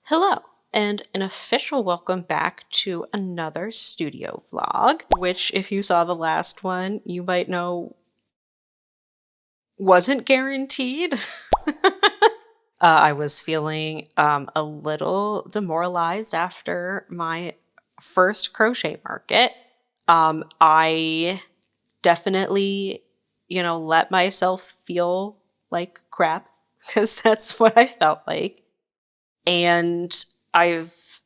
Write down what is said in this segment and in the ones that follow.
Hello, and an official welcome back to another studio vlog, which if you saw the last one, you might know wasn't guaranteed. I was feeling a little demoralized after my first crochet market. I definitely, let myself feel like crap because that's what I felt like. And I've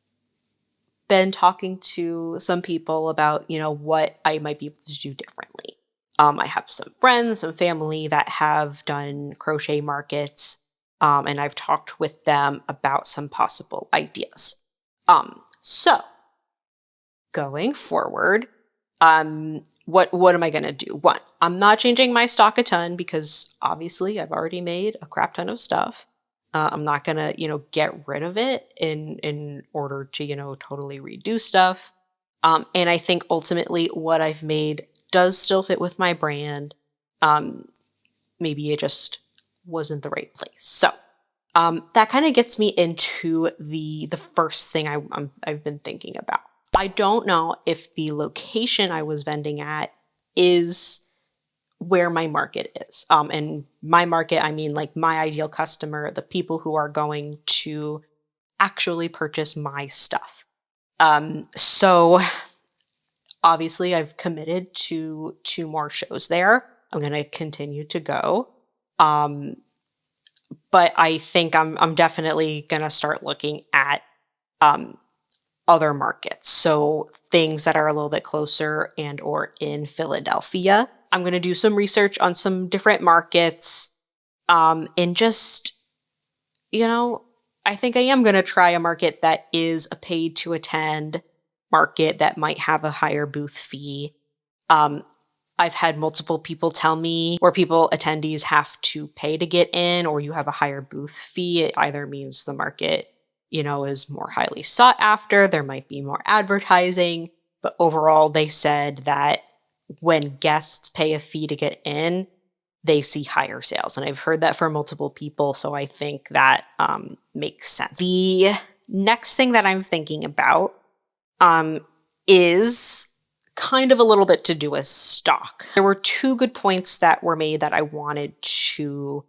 been talking to some people about, what I might be able to do differently. I have some friends, some family that have done crochet markets, and I've talked with them about some possible ideas. So going forward, what am I gonna do? One, I'm not changing my stock a ton because obviously I've already made a crap ton of stuff. I'm not gonna, get rid of it in order to, totally redo stuff. And I think ultimately what I've made does still fit with my brand. Um, Maybe it just wasn't the right place. So that kind of gets me into the first thing I've been thinking about. I don't know if the location I was vending at is where my market is. And my market, I mean like my ideal customer, the people who are going to actually purchase my stuff. So obviously I've committed to 2 more shows there. I'm going to continue to go. Um, but I think I'm definitely going to start looking at um, other markets. So things that are a little bit closer and or in Philadelphia. I'm going to do some research on some different markets. And just, I think I am going to try a market that is a paid to attend market that might have a higher booth fee. Um, I've had multiple people tell me where attendees have to pay to get in, or you have a higher booth fee. It either means the market, is more highly sought after, there might be more advertising, but overall they said that when guests pay a fee to get in, they see higher sales. And I've heard that from multiple people, so I think that makes sense. The next thing that I'm thinking about is kind of a little bit to do with stock. There were 2 good points that were made that I wanted to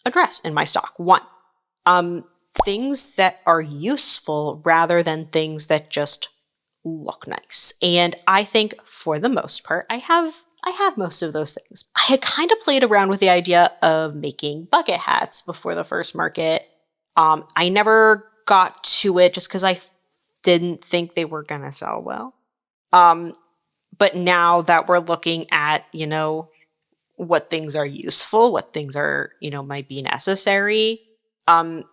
address in my stock. One, things that are useful rather than things that just look nice. And I think for the most part, I have most of those things. I had kind of played around with the idea of making bucket hats before the first market. I never got to it just because I didn't think they were gonna sell well. But now that we're looking at, what things are useful, what things are, might be necessary,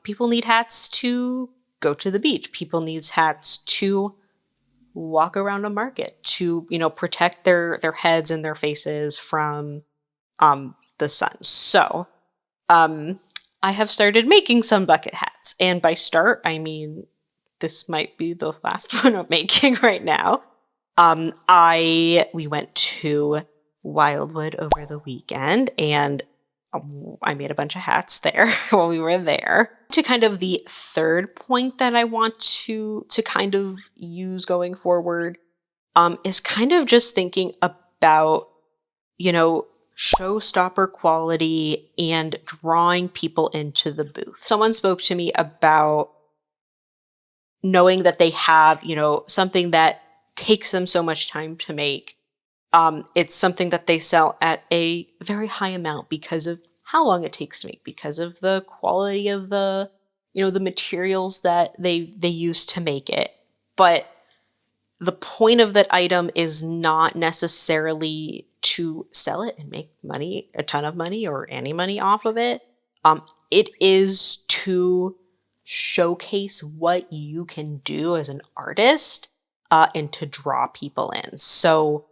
people need hats to go to the beach. People need hats to walk around a market, to, protect their heads and their faces from the sun. So I have started making some bucket hats. And by start, I mean this might be the last one I'm making right now. We went to Wildwood over the weekend and I made a bunch of hats there while we were there. To kind of the third point that I want to kind of use going forward, is kind of just thinking about, showstopper quality and drawing people into the booth. Someone spoke to me about knowing that they have, something that takes them so much time to make. It's something that they sell at a very high amount because of how long it takes to make, because of the quality of the, the materials that they use to make it. But the point of that item is not necessarily to sell it and make money, a ton of money or any money off of it. It is to showcase what you can do as an artist, and to draw people in. So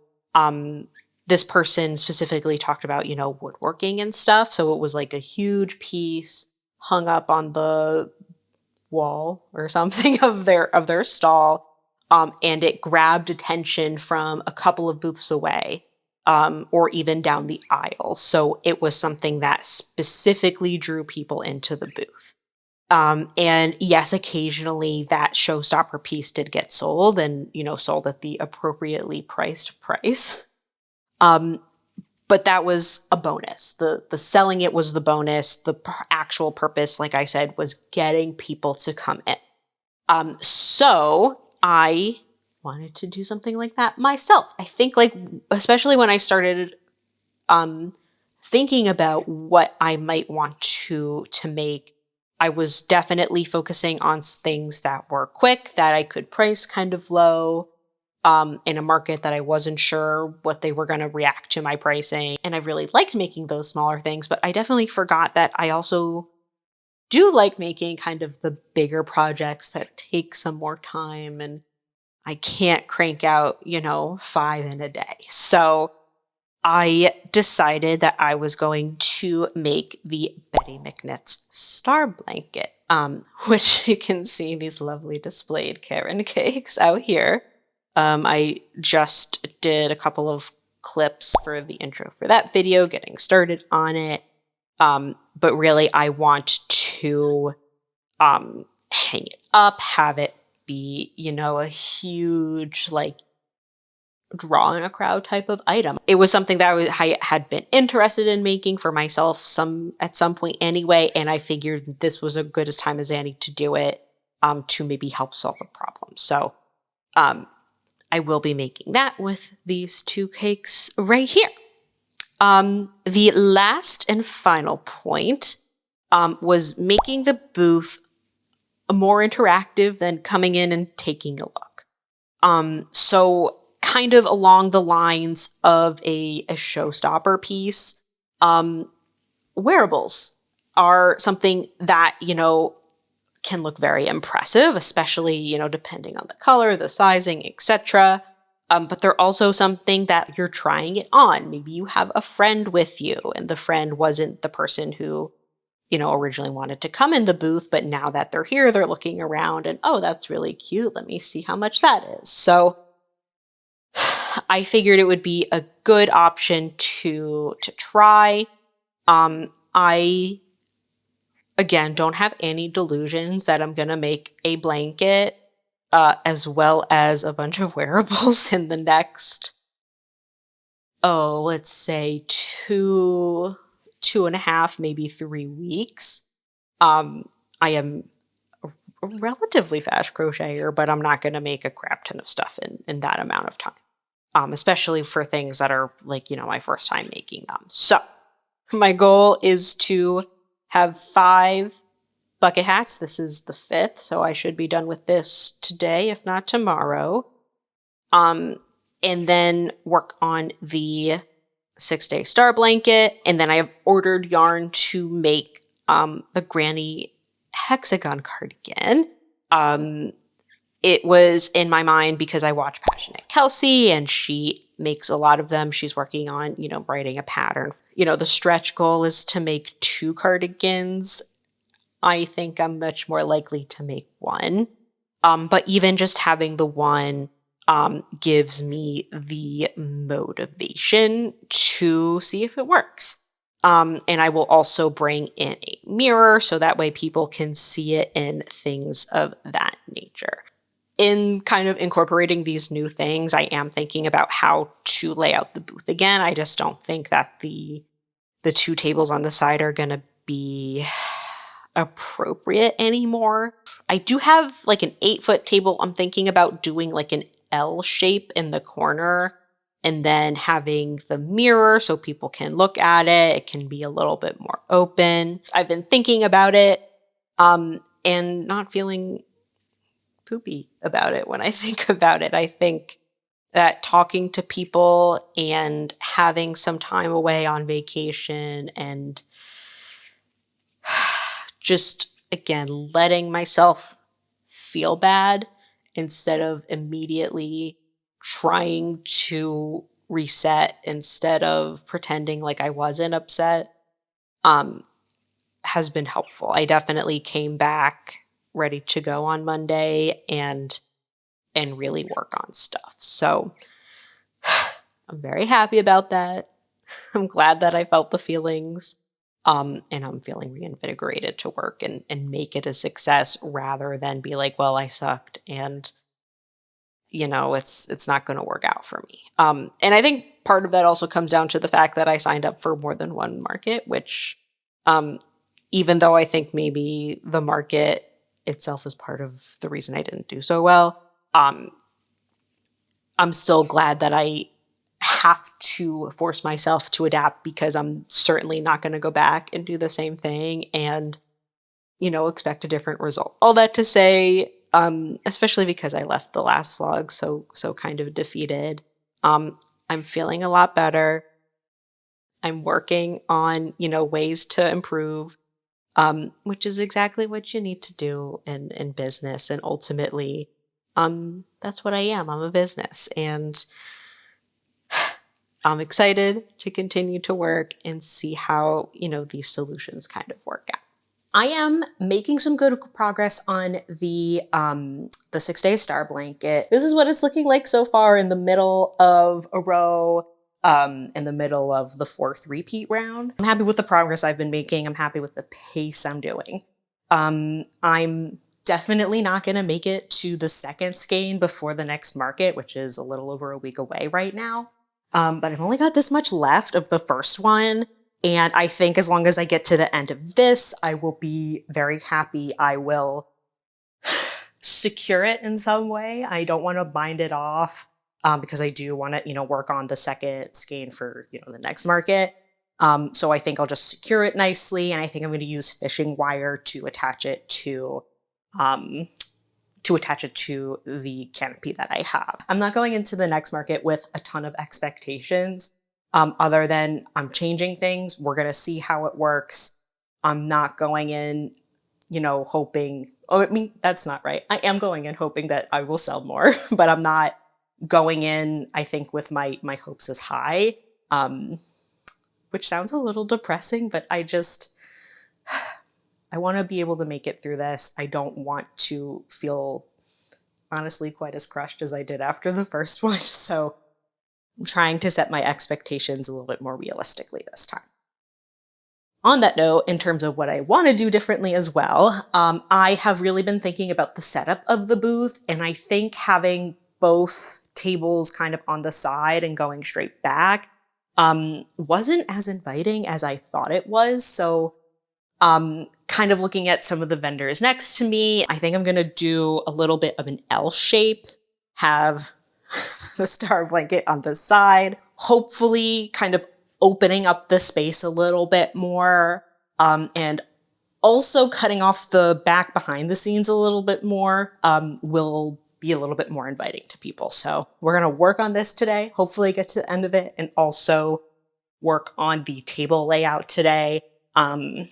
this person specifically talked about, woodworking and stuff. So it was like a huge piece hung up on the wall or something of their stall. And it grabbed attention from a couple of booths away, or even down the aisle. So it was something that specifically drew people into the booth. And yes, occasionally that showstopper piece did get sold and, sold at the appropriately priced price. But that was a bonus. The selling it was the bonus. The actual purpose, like I said, was getting people to come in. So I wanted to do something like that myself. I think, like, especially when I started thinking about what I might want to make, I was definitely focusing on things that were quick, that I could price kind of low, in a market that I wasn't sure what they were going to react to my pricing. And I really liked making those smaller things, but I definitely forgot that I also do like making kind of the bigger projects that take some more time, and I can't crank out, 5 in a day. So I decided that I was going to make the Betty McKnit's star blanket, which you can see these lovely displayed Karen cakes out here. I just did a couple of clips for the intro for that video, getting started on it. But really, I want to hang it up, have it be, a huge, like, draw in a crowd type of item. It was something that I had been interested in making for myself at some point anyway, and I figured this was as good a time as any to do it, to maybe help solve a problem. So I will be making that with these 2 cakes right here. The last and final point was making the booth more interactive than coming in and taking a look. So kind of along the lines of a showstopper piece, wearables are something that, can look very impressive, especially, depending on the color, the sizing, etc. But they're also something that you're trying it on. Maybe you have a friend with you and the friend wasn't the person who, originally wanted to come in the booth, but now that they're here, they're looking around and, oh, that's really cute. Let me see how much that is. So I figured it would be a good option to try. I, again, don't have any delusions that I'm going to make a blanket, as well as a bunch of wearables in the next, let's say 2.5, maybe 3 weeks. I am a relatively fast crocheter, but I'm not going to make a crap ton of stuff in that amount of time. Especially for things that are like, my first time making them. So my goal is to have 5 bucket hats. This is the 5th, so I should be done with this today, if not tomorrow. And then work on the 6-day star blanket. And then I have ordered yarn to make the Granny Hexagon cardigan. It was in my mind because I watch PassioKnit Kelsie and she makes a lot of them. She's working on, writing a pattern. The stretch goal is to make 2 cardigans. I think I'm much more likely to make 1. But even just having the 1 gives me the motivation to see if it works. And I will also bring in a mirror so that way people can see it in things of that nature. In kind of incorporating these new things, I am thinking about how to lay out the booth again. I just don't think that the 2 tables on the side are going to be appropriate anymore. I do have like an 8-foot table. I'm thinking about doing like an L shape in the corner and then having the mirror so people can look at it. It can be a little bit more open. I've been thinking about it and not feeling poopy about it when I think about it. I think that talking to people and having some time away on vacation and just, again, letting myself feel bad instead of immediately trying to reset, instead of pretending like I wasn't upset, has been helpful. I definitely came back ready to go on Monday and really work on stuff. So I'm very happy about that. I'm glad that I felt the feelings. And I'm feeling reinvigorated to work and make it a success rather than be like, well, I sucked and it's not going to work out for me. And I think part of that also comes down to the fact that I signed up for more than one market, which um, even though I think maybe the market itself is part of the reason I didn't do so well, um, I'm still glad that I have to force myself to adapt because I'm certainly not going to go back and do the same thing and, expect a different result. All that to say, especially because I left the last vlog so kind of defeated. I'm feeling a lot better. I'm working on, ways to improve, which is exactly what you need to do in business. And ultimately, that's what I am. I'm a business. And I'm excited to continue to work and see how, these solutions kind of work out. I am making some good progress on the 6-day star blanket. This is what it's looking like so far in the middle of a row, in the middle of the 4th repeat round. I'm happy with the progress I've been making. I'm happy with the pace I'm doing. I'm definitely not going to make it to the 2nd skein before the next market, which is a little over a week away right now. But I've only got this much left of the first one. And I think as long as I get to the end of this, I will be very happy. I will secure it in some way. I don't want to bind it off because I do want to, work on the 2nd skein for, the next market. So I think I'll just secure it nicely. And I think I'm going to use fishing wire to attach it to the canopy that I have. I'm not going into the next market with a ton of expectations. Other than I'm changing things, we're going to see how it works. I'm not going in, hoping, that's not right. I am going in hoping that I will sell more, but I'm not going in, I think, with my hopes as high, which sounds a little depressing, but I want to be able to make it through this. I don't want to feel, honestly, quite as crushed as I did after the first one. So I'm trying to set my expectations a little bit more realistically this time. On that note, in terms of what I want to do differently as well, I have really been thinking about the setup of the booth, and I think having both tables kind of on the side and going straight back wasn't as inviting as I thought it was. So kind of looking at some of the vendors next to me, I think I'm going to do a little bit of an L shape, have the star blanket on the side, hopefully kind of opening up the space a little bit more, and also cutting off the back behind the scenes a little bit more will be a little bit more inviting to people. So we're going to work on this today, hopefully get to the end of it, and also work on the table layout today, and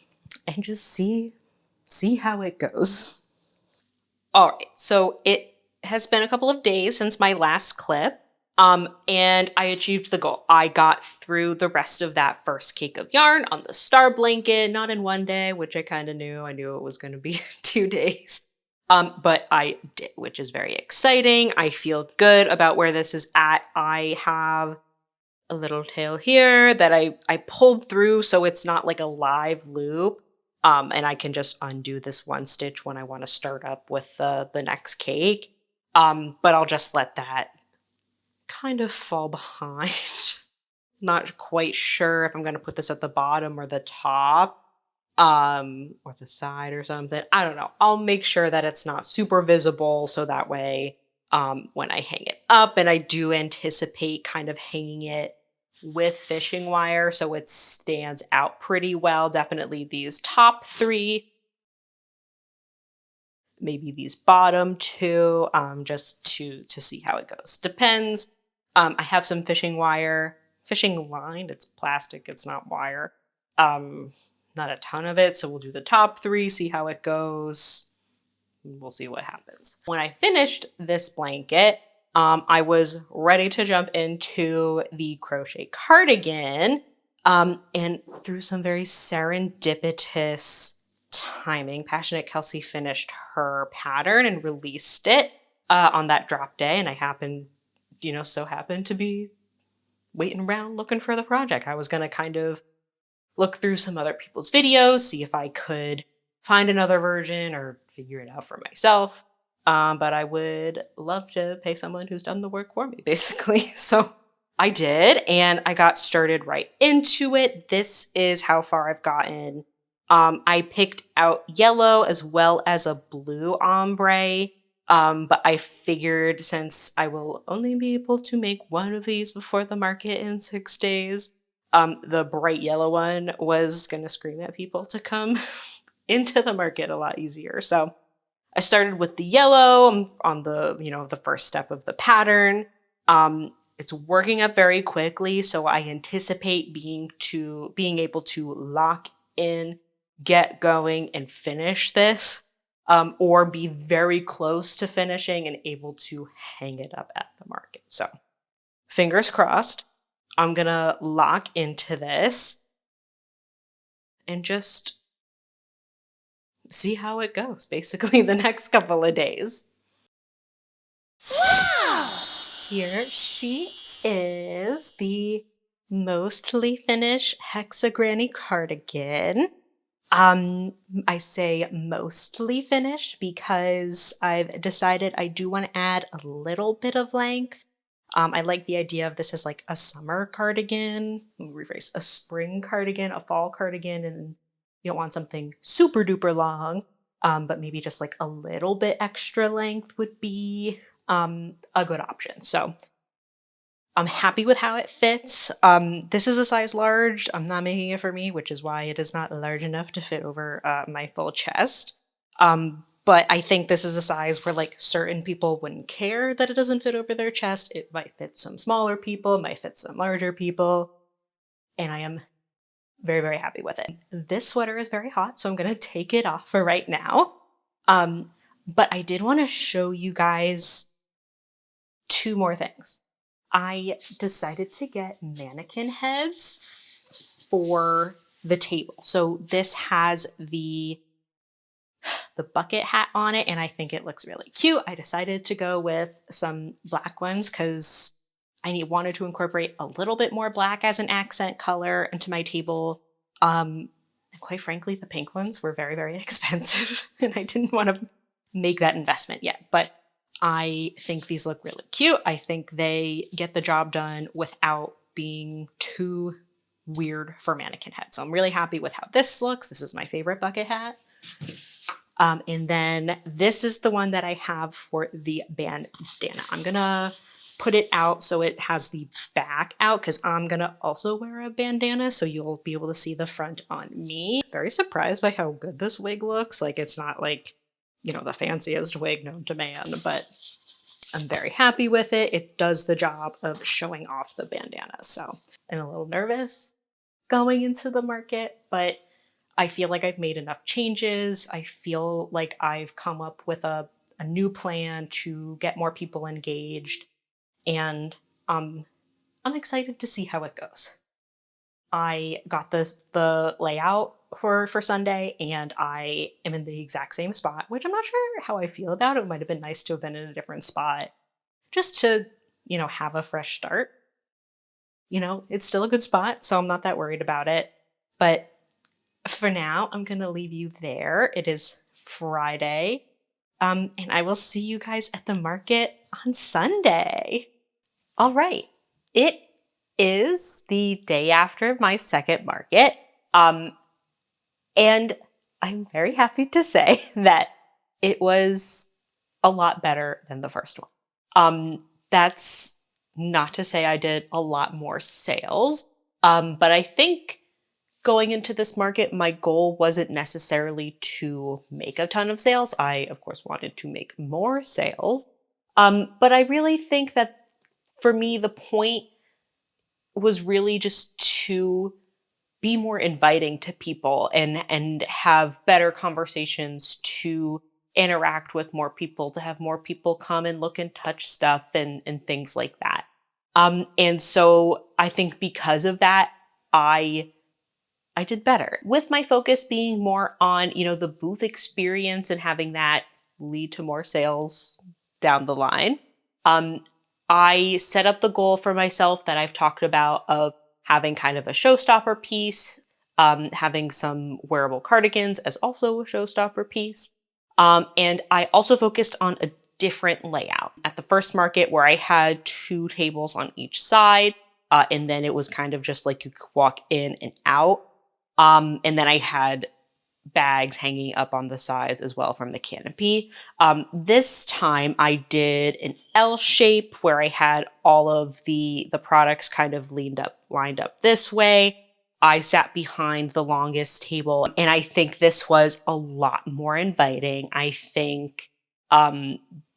just see how it goes. All right, so it has been a couple of days since my last clip, and I achieved the goal. I got through the rest of that first cake of yarn on the star blanket, not in one day, which I kind of knew. I knew it was going to be 2 days, but I did, which is very exciting. I feel good about where this is at. I have a little tail here that I pulled through, so it's not like a live loop. And I can just undo this one stitch when I want to start up with the next cake. But I'll just let that kind of fall behind. Not quite sure if I'm going to put this at the bottom or the top, or the side or something. I don't know. I'll make sure that it's not super visible so that way when I hang it up, and I do anticipate kind of hanging it with fishing wire so it stands out pretty well. Definitely these top 3, maybe these bottom 2, just to see how it goes. Depends. I have some fishing line. It's plastic, it's not wire. Not a ton of it, so we'll do the top 3, see how it goes. We'll see what happens. When I finished this blanket, I was ready to jump into the crochet cardigan, and through some very serendipitous timing, Passionate Kelsie finished her pattern and released it on that drop day, and I happened to be waiting around looking for the project. I was going to kind of look through some other people's videos, see if I could find another version or figure it out for myself. But I would love to pay someone who's done the work for me, basically. So I did, and I got started right into it. This is how far I've gotten. I picked out yellow as well as a blue ombre. But I figured since I will only be able to make one of these before the market in 6 days, the bright yellow one was going to scream at people to come into the market a lot easier. So I started with the yellow on the, the first step of the pattern. It's working up very quickly, so I anticipate being able to lock in, get going, and finish this, or be very close to finishing and able to hang it up at the market. So fingers crossed. I'm gonna lock into this and just see how it goes, basically the next couple of days. Wow! Here she is, the mostly finished Hexagon cardigan. I say mostly finished because I've decided I do want to add a little bit of length. I like the idea of this as like a summer cardigan, rephrase, a spring cardigan, a fall cardigan, and you don't want something super duper long, but maybe just like a little bit extra length would be a good option. So I'm happy with how it fits. This is a size large. I'm not making it for me, which is why it is not large enough to fit over my full chest. But I think this is a size where like certain people wouldn't care that it doesn't fit over their chest. It might fit some smaller people, it might fit some larger people. And I am very, very happy with it. This sweater is very hot, so I'm going to take it off for right now. But I did want to show you guys 2 more things. I decided to get mannequin heads for the table. So this has the bucket hat on it, and I think it looks really cute. I decided to go with some black ones because I wanted to incorporate a little bit more black as an accent color into my table. And quite frankly, the pink ones were very, very expensive, and I didn't want to make that investment yet. But I think these look really cute. I think they get the job done without being too weird for mannequin head. So I'm really happy with how this looks. This is my favorite bucket hat. And then this is the one that I have for the bandana. I'm gonna put it out so it has the back out because I'm gonna also wear a bandana, so you'll be able to see the front on me. Very surprised by how good this wig looks. Like, it's not like, the fanciest wig known to man, but I'm very happy with it. It does the job of showing off the bandana. So I'm a little nervous going into the market, but I feel like I've made enough changes. I feel like I've come up with a new plan to get more people engaged, and I'm excited to see how it goes. I got the layout for Sunday, and I am in the exact same spot, which I'm not sure how I feel about. It might have been nice to have been in a different spot just to, have a fresh start. It's still a good spot, so I'm not that worried about it. But for now, I'm going to leave you there. It is Friday, and I will see you guys at the market on Sunday. All right. It is the day after my second market, and I'm very happy to say that it was a lot better than the first one. That's not to say I did a lot more sales, but I think going into this market, my goal wasn't necessarily to make a ton of sales. I, of course, wanted to make more sales. But I really think that for me, the point was really just to be more inviting to people and have better conversations, to interact with more people, to have more people come and look and touch stuff and things like that. And so I think because of that, I did better, with my focus being more on, the booth experience and having that lead to more sales down the line. I set up the goal for myself that I've talked about of having kind of a showstopper piece Having some wearable cardigans as also a showstopper piece. And I also focused on a different layout. At the first market where I had 2 tables on each side, and then it was kind of just like you could walk in and out. And then I had bags hanging up on the sides as well from the canopy. This time I did an L shape where I had all of the products kind of lined up this way. I sat behind the longest table, and I think this was a lot more inviting. I think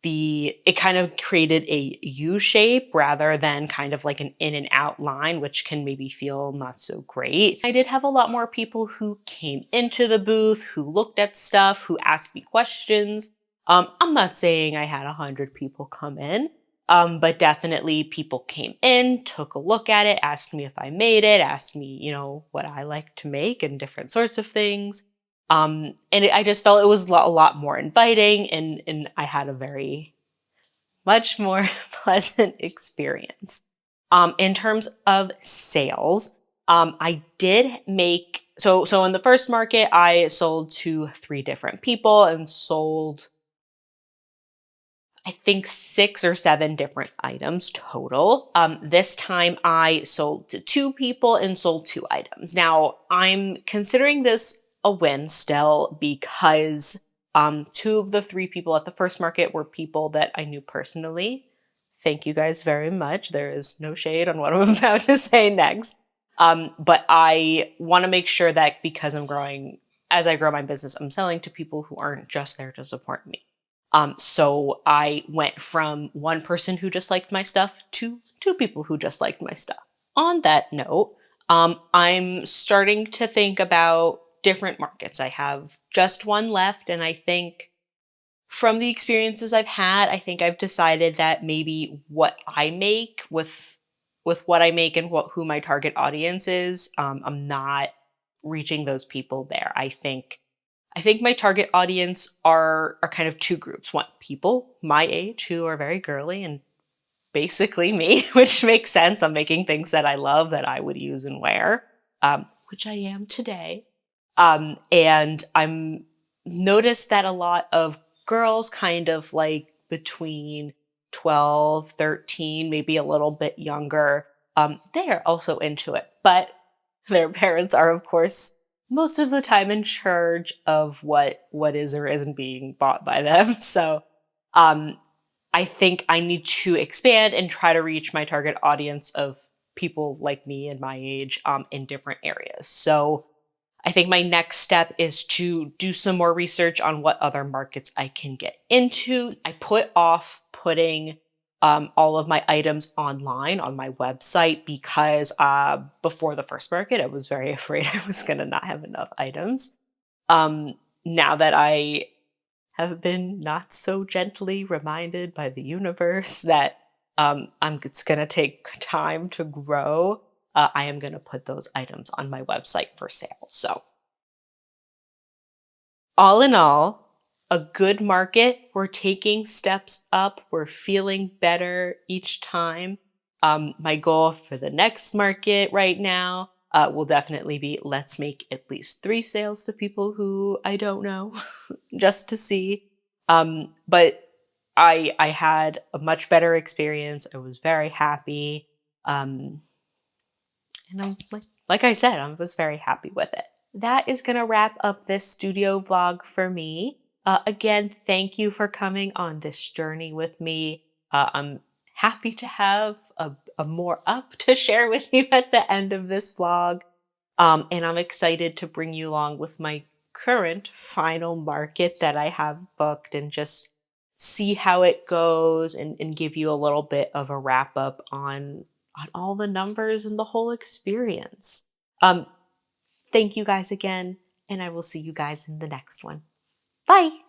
it kind of created a U shape rather than kind of like an in and out line, which can maybe feel not so great. I did have a lot more people who came into the booth, who looked at stuff, who asked me questions. I'm not saying I had 100 people come in, but definitely people came in, took a look at it, asked me if I made it, asked me, what I like to make and different sorts of things. I just felt it was a lot more inviting, and I had a very much more pleasant experience. In terms of sales, I did make, so in the first market, I sold to 3 different people and sold, I think 6 or 7 different items total. This time I sold to 2 people and sold 2 items. Now I'm considering this a win still because 2 of the 3 people at the first market were people that I knew personally. Thank you guys very much. There is no shade on what I'm about to say next. But I want to make sure that because as I grow my business, I'm selling to people who aren't just there to support me. So I went from 1 person who just liked my stuff to 2 people who just liked my stuff. On that note, I'm starting to think about different markets. I have just 1 left, and I think from the experiences I've had, I think I've decided that maybe what I make with what I make and who my target audience is, I'm not reaching those people there. I think my target audience are kind of 2 groups. One, people my age who are very girly and basically me, which makes sense. I'm making things that I love that I would use and wear, which I am today. And I'm noticed that a lot of girls kind of like between 12, 13, maybe a little bit younger, they are also into it. But their parents are, of course, most of the time in charge of what is or isn't being bought by them. So I think I need to expand and try to reach my target audience of people like me and my age in different areas. So I think my next step is to do some more research on what other markets I can get into. I put off putting all of my items online on my website because before the first market, I was very afraid I was going to not have enough items. Now that I have been not so gently reminded by the universe that it's going to take time to grow, I am going to put those items on my website for sale. So all in all, a good market. We're taking steps up. We're feeling better each time. My goal for the next market right now will definitely be let's make at least 3 sales to people who I don't know just to see. But I had a much better experience. I was very happy. And I'm like I said, I was very happy with it. That is going to wrap up this studio vlog for me. Again, thank you for coming on this journey with me. I'm happy to have a more up to share with you at the end of this vlog. And I'm excited to bring you along with my current final market that I have booked and just see how it goes and give you a little bit of a wrap up on all the numbers and the whole experience. Thank you guys again, and I will see you guys in the next one. Bye!